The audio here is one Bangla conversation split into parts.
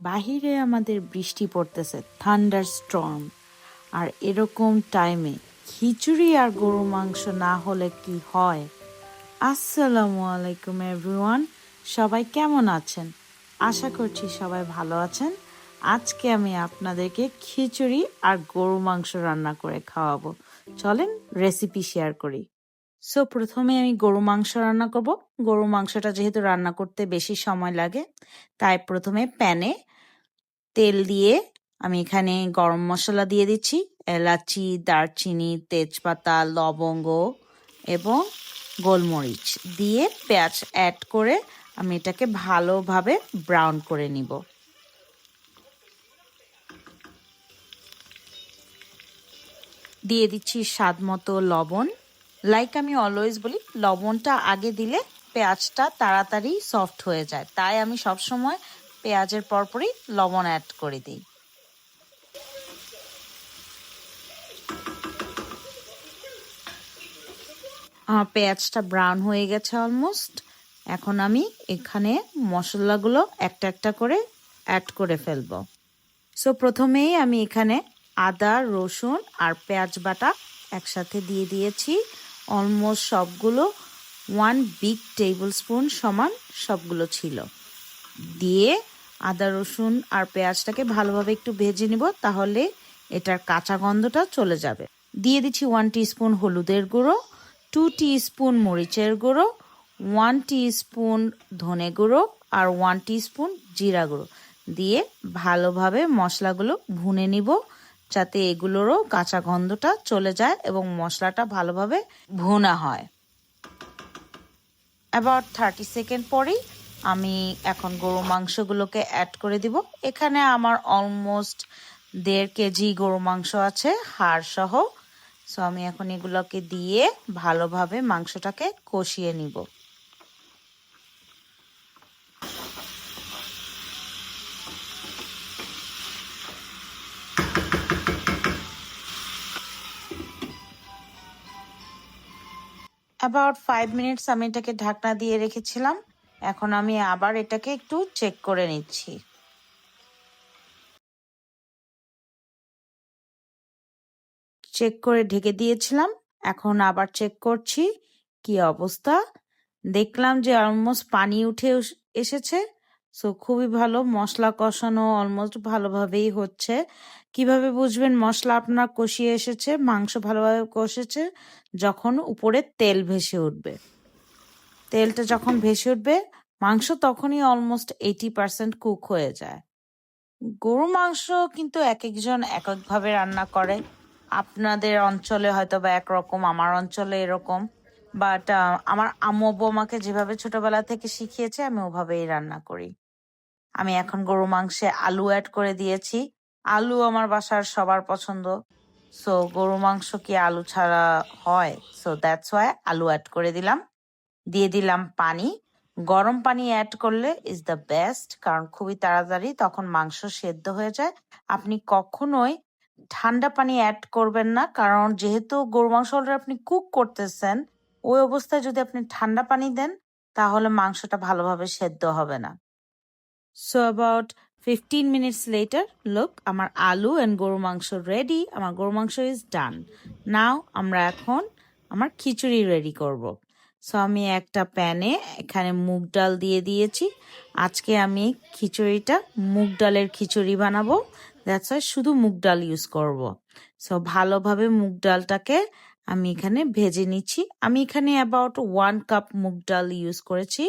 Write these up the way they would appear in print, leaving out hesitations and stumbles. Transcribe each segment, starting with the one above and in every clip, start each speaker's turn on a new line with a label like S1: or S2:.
S1: বাহিরে আমাদের বৃষ্টি পড়তেছে, থান্ডার স্টর্ম। আর এরকম টাইমে খিচুড়ি আর গরু মাংস না হলে কি হয়? আসসালামু আলাইকুম এভরিওয়ান, সবাই কেমন আছেন? আশা করছি সবাই ভালো আছেন। আজকে আমি আপনাদেরকে খিচুড়ি আর গরু মাংস রান্না করে খাওয়াবো। চলেন রেসিপি শেয়ার করি। সো প্রথমে আমি গরু মাংস রান্না করব। গরু মাংসটা যেহেতু রান্না করতে বেশি সময় লাগে, তাই প্রথমে প্যানে তেল দিয়ে আমি এখানে গরম মশলা দিয়ে দিচ্ছি, এলাচি, দারচিনি, তেজপাতা, লবঙ্গ এবং গোলমরিচ দিয়ে পেঁয়াজ অ্যাড করে আমি এটাকে ভালোভাবে ব্রাউন করে নিব। দিয়ে দিচ্ছি স্বাদ মতো লবণ। লাইক আমি অলওয়েজ বলি, লবণটা আগে দিলে পেঁয়াজটা তাড়াতাড়ি সফট হয়ে যায়, তাই আমি সবসময় পেঁয়াজের পরপরই লবণ অ্যাড করে দিই। আমার পেঁয়াজটা ব্রাউন হয়ে গেছে অলমোস্ট। এখন আমি এখানে মশলাগুলো একটা একটা করে অ্যাড করে ফেলবো। সো প্রথমেই আমি এখানে আদা, রসুন আর পেঁয়াজ বাটা একসাথে দিয়ে দিয়েছি। অলমোস্ট সবগুলো 1 বিগ টেবিল স্পুন সমান সবগুলো ছিল। দিয়ে আদা, রসুন আর পেঁয়াজটাকে ভালোভাবে একটু ভেজে নিব, তাহলে এটার কাঁচা গন্ধটা চলে যাবে। দিয়ে দিচ্ছি 1 টিস্পুন হলুদের গুঁড়ো, 2 টিস্পুন মরিচের গুঁড়ো, 1 টিস্পুন ধনে গুঁড়ো আর 1 টিস্পুন জিরা গুঁড়ো দিয়ে ভালোভাবে মশলাগুলো ভুনে নিব, যাতে এগুলোরও কাঁচা গন্ধটা চলে যায় এবং মশলাটা ভালোভাবে ভুনা হয়। অ্যাবাউট 30 সেকেন্ড পরেই আমি এখন গরু মাংসগুলোকে অ্যাড করে দিব। এখানে আমার অলমোস্ট 1.5 কেজি গরু মাংস আছে, হাড় সহ। সো আমি এখন এগুলোকে দিয়ে ভালোভাবে মাংসটাকে কষিয়ে নিব। অ্যাবাউট 5 মিনিটস আমি এটাকে ঢাকনা দিয়ে রেখেছিলাম। এখন আমি আবার এটাকে একটু চেক করে নিচ্ছি। চেক করে ঢেকে দিয়েছিলাম, এখন আবার চেক করছি কি অবস্থা। দেখলাম যে অলমোস্ট পানি উঠে এসেছে। সো খুবই ভালো, মশলা কষানো অলমোস্ট ভালোভাবেই হচ্ছে। কিভাবে বুঝবেন মশলা আপনার কষিয়ে এসেছে, মাংস ভালোভাবে কষেছে? যখন উপরে তেল ভেসে উঠবে। তেলটা যখন ভেসে উঠবে মাংস তখনই অলমোস্ট 80% কুক হয়ে যায়। গরু মাংস কিন্তু এক একজন এক একভাবে রান্না করে। আপনাদের অঞ্চলে হয়তো বা একরকম, আমার অঞ্চলে এরকম। বাট আমার আম্মু আব্বু আমাকে যেভাবে ছোটবেলা থেকে শিখিয়েছে আমি ওভাবেই রান্না করি। আমি এখন গরু মাংসে আলু অ্যাড করে দিয়েছি। আলু আমার বাসার সবার পছন্দ। সো গরু মাংস কি আলু ছাড়া হয়? সো দ্যাটস ওয়াই আলু অ্যাড করে দিলাম। দিয়ে দিলাম পানি। গরম পানি অ্যাড করলে ইজ দ্য বেস্ট, কারণ খুবই তাড়াতাড়ি তখন মাংস সেদ্ধ হয়ে যায়। আপনি কখনোই ঠান্ডা পানি অ্যাড করবেন না, কারণ যেহেতু গরু মাংস অলরেডি আপনি কুক করতেছেন, ওই অবস্থায় যদি আপনি ঠান্ডা পানি দেন তাহলে মাংসটা ভালোভাবে সেদ্ধ হবে না। So about 15 minutes later, look, আমার আলু অ্যান্ড গরু মাংস রেডি। আমার গরু মাংস ইজ ডান। নাও আমরা এখন আমার খিচুড়ি রেডি করব। সো আমি একটা প্যানে এখানে মুগ ডাল দিয়ে দিয়েছি। আজকে আমি খিচুড়িটা মুগ ডালের খিচুড়ি বানাবো, দ্যাটস ওয়াই শুধু মুগ ডাল ইউজ করব। সো ভালোভাবে মুগ ডালটাকে আমি এখানে ভেজে নিচ্ছি। আমি এখানে অ্যাবাউট 1 কাপ মুগ ডাল ইউজ করেছি।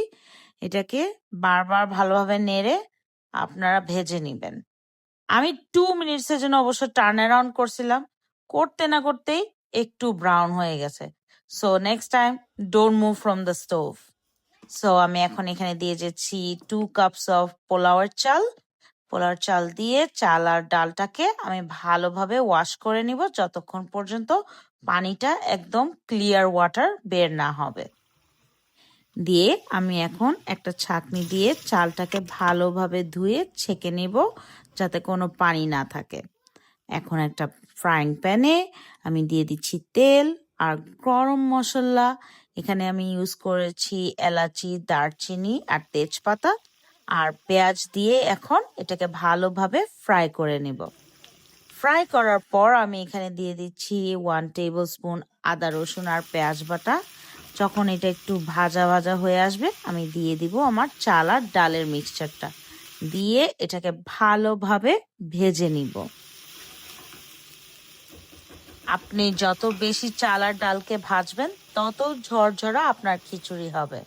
S1: এটাকে বারবার ভালোভাবে নেড়ে আপনারা ভেজে নিবেন। আমি 2 মিনিটসের জন্য অবশ্য টার্ন অ্যারাউন্ড করছিলাম, করতে না করতেই একটু ব্রাউন হয়ে গেছে। So next time don't move from the stove. So আমি এখন এখানে দিয়ে যাচ্ছি 2 কাপস অফ পোলাওয়ের চাল। পোলাওয়ের চাল দিয়ে চাল আর ডালটাকে আমি ভালোভাবে ওয়াশ করে নিব যতক্ষণ পর্যন্ত পানিটা একদম ক্লিয়ার ওয়াটার বের না হবে। দিয়ে আমি এখন একটা ছাঁকনি দিয়ে চালটাকে ভালোভাবে ধুয়ে ছেঁকে নেব, যাতে কোনো পানি না থাকে। এখন একটা ফ্রাইং প্যানে আমি দিয়ে দিচ্ছি তেল আর গরম মশলা। এখানে আমি ইউজ করেছি এলাচি, দারচিনি আর তেজপাতা। আর পেঁয়াজ দিয়ে এখন এটাকে ভালোভাবে ফ্রাই করে নিব। ফ্রাই করার পর আমি এখানে দিয়ে দিচ্ছি 1 টেবিল স্পুন আদা রসুন আর পেঁয়াজ বাটা। যখন এটা একটু ভাজা ভাজা হয়ে আসবে আমি দিয়ে দিব আমার চাল আর ডালের মিক্সচারটা, দিয়ে এটাকে ভালোভাবে ভেজে নিব। আপনি যত বেশি চাল আর ডালকে ভাজবেন তত ঝরঝরা আপনার খিচুড়ি হবে।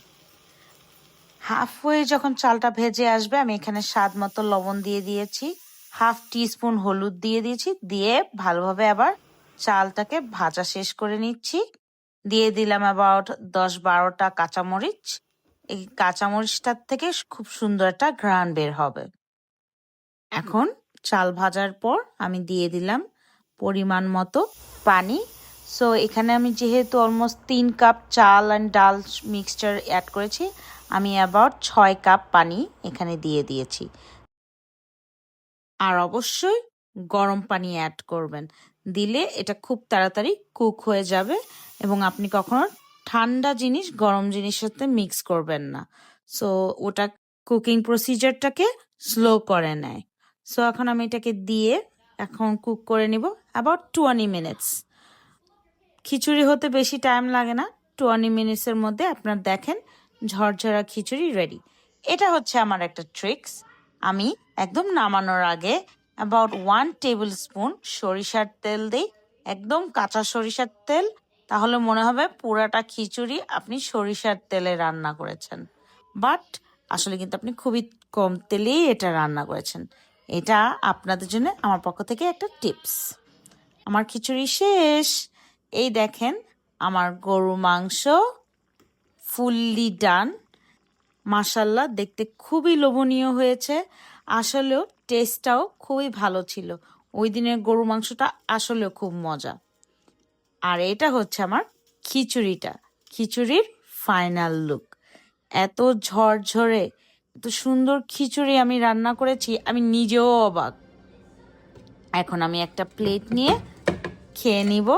S1: হাফওয়ে যখন চালটা ভেজে আসবে আমি এখানে স্বাদ মতো লবণ দিয়ে দিয়েছি, 1/2 টিস্পুন হলুদ দিয়ে দিয়েছি, দিয়ে ভালোভাবে আবার চালটাকে ভাজা শেষ করে নিচ্ছি। দিয়ে দিলাম অ্যাবাউট 10-12টা কাঁচামরিচ। এই কাঁচামরিচটার থেকে খুব সুন্দর একটা ঘ্রাণ বের হবে। এখন চাল ভাজার পর আমি দিয়ে দিলাম পরিমাণ মতো পানি। সো এখানে আমি যেহেতু অলমোস্ট 3 কাপ চাল অ্যান্ড ডাল মিক্সচার অ্যাড করেছি, আমি অ্যাবাউট 6 কাপ পানি এখানে দিয়ে দিয়েছি। আর অবশ্যই গরম পানি অ্যাড করবেন, দিলে এটা খুব তাড়াতাড়ি কুক হয়ে যাবে এবং আপনি কখনো ঠান্ডা জিনিস গরম জিনিসের সাথে মিক্স করবেন না। সো ওটা কুকিং প্রসিজারটাকে স্লো করে নেয়। সো এখন আমি এটাকে দিয়ে এখন কুক করে নিব অ্যাবাউট 20 মিনিটস। খিচুড়ি হতে বেশি টাইম লাগে না, 20 মিনিটসের মধ্যে আপনার দেখেন ঝরঝরা খিচুড়ি রেডি। এটা হচ্ছে আমার একটা ট্রিক্স। আমি একদম নামানোর আগে অ্যাবাউট 1 টেবিল স্পুন সরিষার তেল দিই, একদম কাঁচা সরিষার তেল, তাহলে মনে হবে পুরাটা খিচুড়ি আপনি সরিষার তেলে রান্না করেছেন। বাট আসলে কিন্তু আপনি খুবই কম তেলেই এটা রান্না করেছেন। এটা আপনাদের জন্য আমার পক্ষ থেকে একটা টিপস। আমার খিচুড়ি শেষ। এই দেখেন আমার গরু মাংস ফুললি ডান। মাশাল্লাহ, দেখতে খুবই লোভনীয় হয়েছে, আসলেও টেস্টটাও খুবই ভালো ছিল। ওই দিনের গরু মাংসটা আসলেও খুব মজা। আর এটা হচ্ছে আমার খিচুড়িটা, খিচুড়ির ফাইনাল লুক। এত ঝরঝরে এত সুন্দর খিচুড়ি আমি রান্না করেছি, আমি নিজেও অবাক। এখন আমি একটা প্লেট নিয়ে খেয়ে নিব।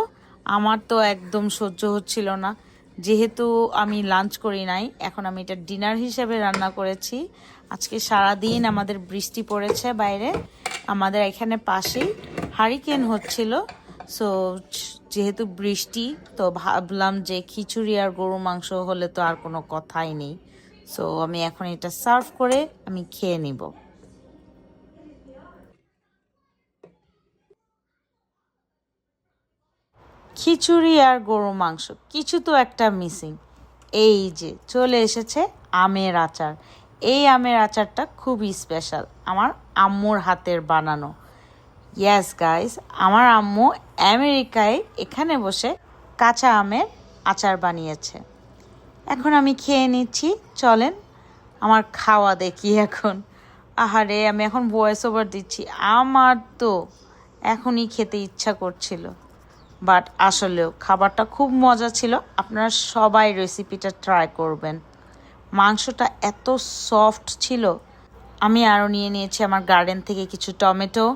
S1: আমার তো একদম সহ্য হচ্ছিল না, যেহেতু আমি লাঞ্চ করি নাই, এখন আমি এটা ডিনার হিসেবে রান্না করেছি। আজকে সারাদিন আমাদের বৃষ্টি পড়েছে বাইরে, আমাদের এখানে পাশেই হারিকেন হচ্ছিল। সো যেহেতু বৃষ্টি, তো ভাবলাম যে খিচুড়ি আর গরু মাংস হলে তো আর কোনো কথাই নেই। সো আমি এখন এটা সার্ভ করে আমি খেয়ে নিব। খিচুড়ি আর গরু মাংস, কিছু তো একটা মিসিং। এই যে চলে এসেছে আমের আচার। এই আমের আচারটা খুবই স্পেশাল, আমার আম্মুর হাতের বানানো। ইয়েস গাইস, আমার আম্মু আমেরিকায় এখানে বসে কাঁচা আমের আচার বানিয়েছে। এখন আমি খেয়ে নিচ্ছি, চলেন আমার খাওয়া দেখি এখন। আহারে, আমি এখন ভয়েস ওভার দিচ্ছি, আমার তো এখনই খেতে ইচ্ছা করছিল। বাট আসলেও খাবারটা খুব মজা ছিল, আপনারা সবাই রেসিপিটা ট্রাই করবেন। মাংসটা এত সফট ছিল। আমি আরও নিয়ে নিয়েছি আমার গার্ডেন থেকে কিছু টমেটো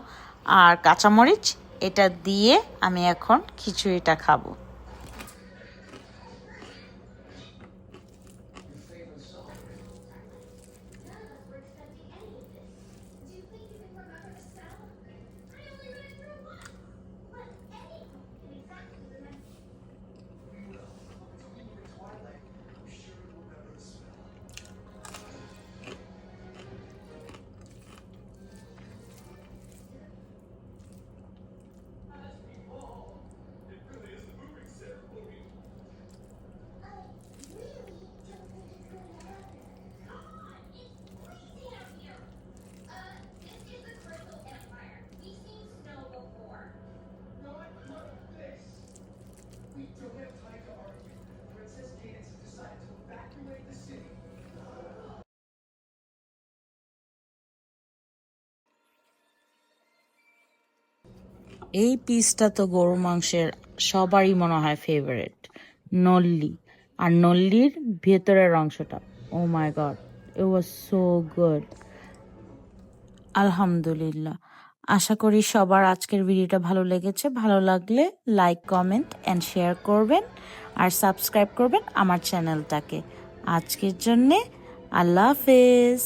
S1: আর কাঁচামরিচ, এটা দিয়ে আমি এখন খিচুড়িটা খাবো। এই পিসটা তো গরু মাংসের সবারই মনে হয় ফেভারিট, নল্লি। আর নল্লির ভেতরের অংশটা, oh my god, it was so good. আলহামদুলিল্লাহ। আশা করি সবার আজকের ভিডিওটা ভালো লেগেছে। ভালো লাগলে লাইক, কমেন্ট অ্যান্ড শেয়ার করবেন আর সাবস্ক্রাইব করবেন আমার চ্যানেলটাকে। আজকের জন্যে আল্লাহ হাফেজ।